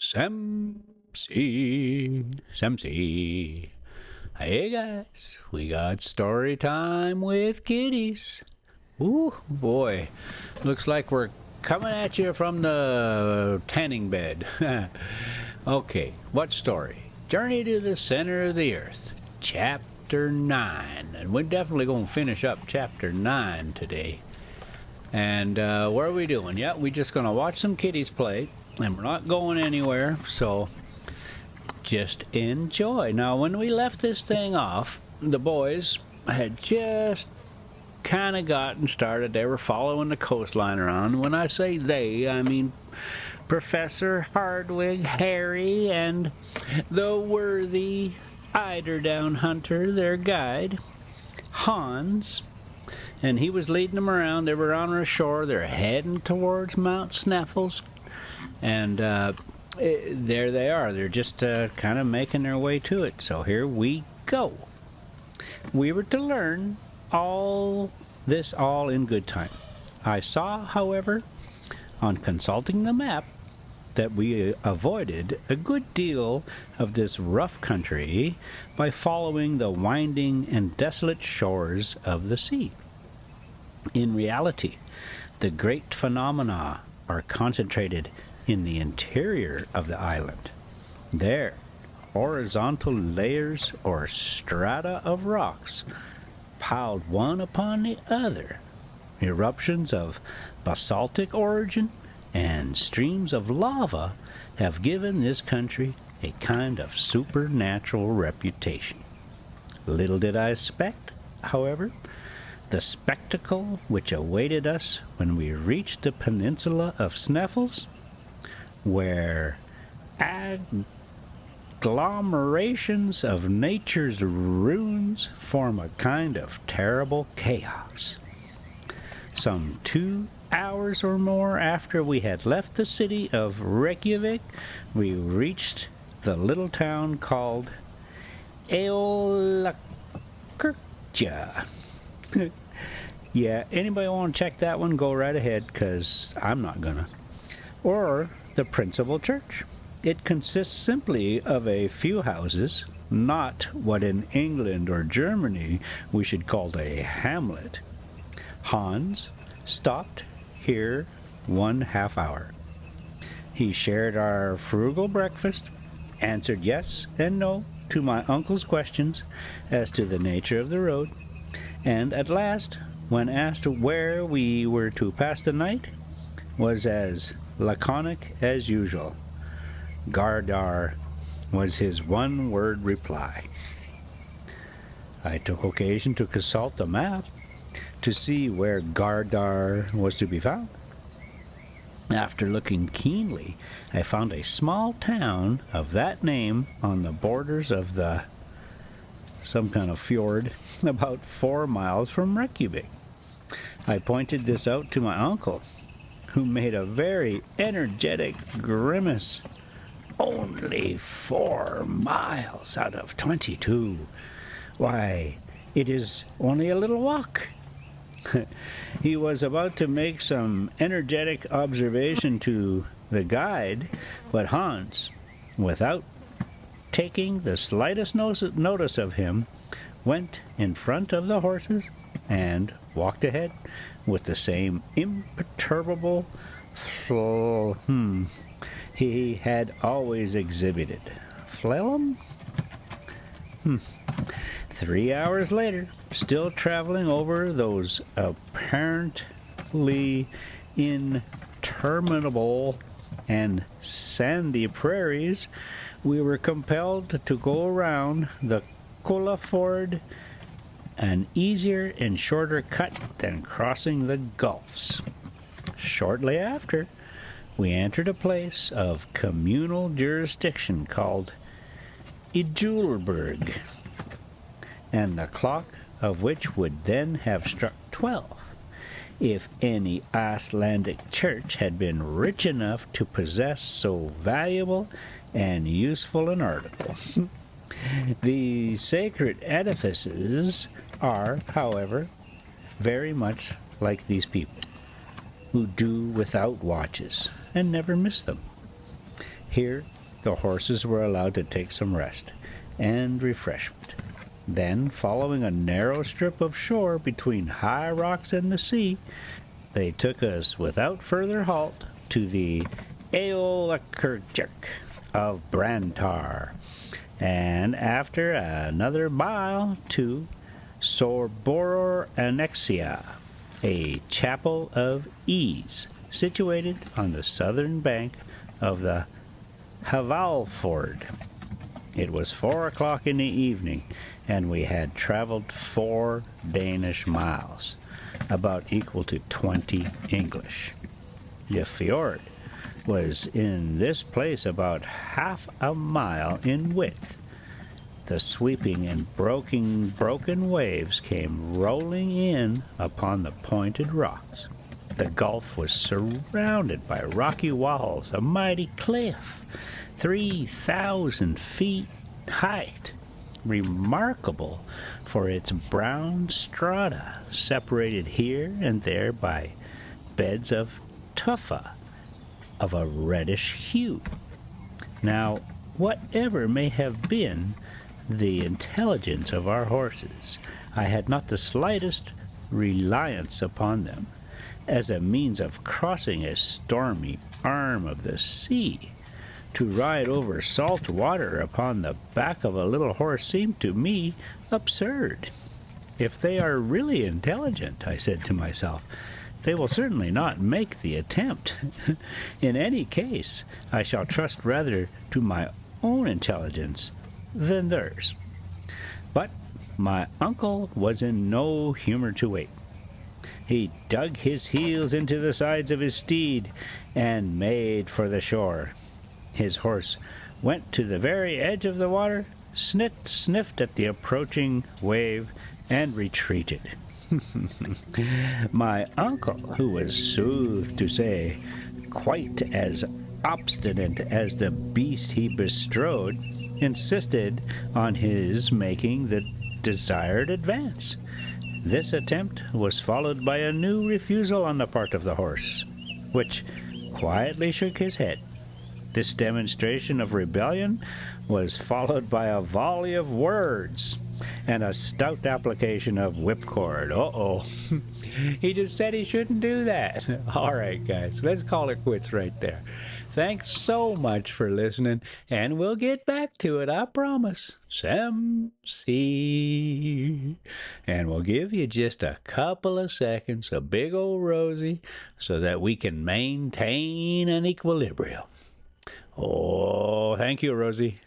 Samsy. Hey guys, we got story time with kitties. Ooh, boy, looks like we're coming at you from the tanning bed. Okay, what story? Journey to the Center of the Earth, Chapter 9. And we're definitely going to finish up Chapter 9 today. And what are we doing? Yeah, we're just going to watch some kitties play, and we're not going anywhere, so just enjoy. Now, when we left this thing off, the boys had just kind of gotten started. They were following the coastline around. When I say they, I mean Professor Hardwig, Harry, and the worthy eiderdown hunter, their guide, Hans. And he was leading them around. They were on the shore. They're heading towards Mount Sneffels. And there they are. They're just kind of making their way to it. So here we go. We were to learn all this all in good time. I saw, however, on consulting the map, that we avoided a good deal of this rough country by following the winding and desolate shores of the sea. In reality, the great phenomena are concentrated in the interior of the island. There, horizontal layers or strata of rocks piled one upon the other, eruptions of basaltic origin, and streams of lava have given this country a kind of supernatural reputation. Little did I expect, however, the spectacle which awaited us when we reached the peninsula of Sneffels, where agglomerations of nature's ruins form a kind of terrible chaos. Some 2 hours or more after we had left the city of Reykjavik, we reached the little town called Eolakirkja. Yeah, anybody want to check that one, go right ahead, because I'm not gonna. Or the principal church. It consists simply of a few houses, not what in England or Germany we should call a hamlet. Hans stopped here 1/2 hour. He shared our frugal breakfast, answered yes and no to my uncle's questions as to the nature of the road, and at last, when asked where we were to pass the night, was as laconic as usual. Gardar was his one-word reply. I took occasion to consult the map to see where Gardar was to be found. After looking keenly, I found a small town of that name on the borders of some kind of fjord, about 4 miles from Reykjavik. I pointed this out to my uncle, who made a very energetic grimace. Only 4 miles out of 22. Why, it is only a little walk. He was about to make some energetic observation to the guide, but Hans, without taking the slightest notice of him, went in front of the horses and walked ahead with the same imperturbable he had always exhibited. Phlegm? 3 hours later, still traveling over those apparently interminable and sandy prairies, we were compelled to go around the Kullaford, an easier and shorter cut than crossing the gulfs. Shortly after, we entered a place of communal jurisdiction called Ijulberg, and the clock of which would then have struck 12, if any Icelandic church had been rich enough to possess so valuable and useful an article. The sacred edifices are, however, very much like these people, who do without watches and never miss them. Here, the horses were allowed to take some rest and refreshment. Then, following a narrow strip of shore between high rocks and the sea, they took us without further halt to the Eolakirchik of Brantar, and after another mile to Sorboror Annexia, a chapel of ease situated on the southern bank of the Havalfjord. It was 4 o'clock in the evening, and we had traveled 4 Danish miles, about equal to 20 English. The fjord was in this place about half a mile in width. The sweeping and broken waves came rolling in upon the pointed rocks. The gulf was surrounded by rocky walls, a mighty cliff, 3,000 feet height, remarkable for its brown strata, separated here and there by beds of tufa of a reddish hue. Now, whatever may have been the intelligence of our horses, I had not the slightest reliance upon them as a means of crossing a stormy arm of the sea. To ride over salt water upon the back of a little horse seemed to me absurd. If they are really intelligent, I said to myself, they will certainly not make the attempt. In any case, I shall trust rather to my own intelligence than theirs. But my uncle was in no humor to wait. He dug his heels into the sides of his steed and made for the shore. His horse went to the very edge of the water, sniffed at the approaching wave, and retreated. My uncle, who was sooth to say quite as obstinate as the beast he bestrode, insisted on his making the desired advance. This attempt was followed by a new refusal on the part of the horse, which quietly shook his head. This demonstration of rebellion was followed by a volley of words and a stout application of whipcord. Uh-oh. He just said he shouldn't do that. All right, guys, let's call it quits right there. Thanks so much for listening, and we'll get back to it, I promise. Sem see. And we'll give you just a couple of seconds of big old Rosie so that we can maintain an equilibrium. Oh, thank you, Rosie.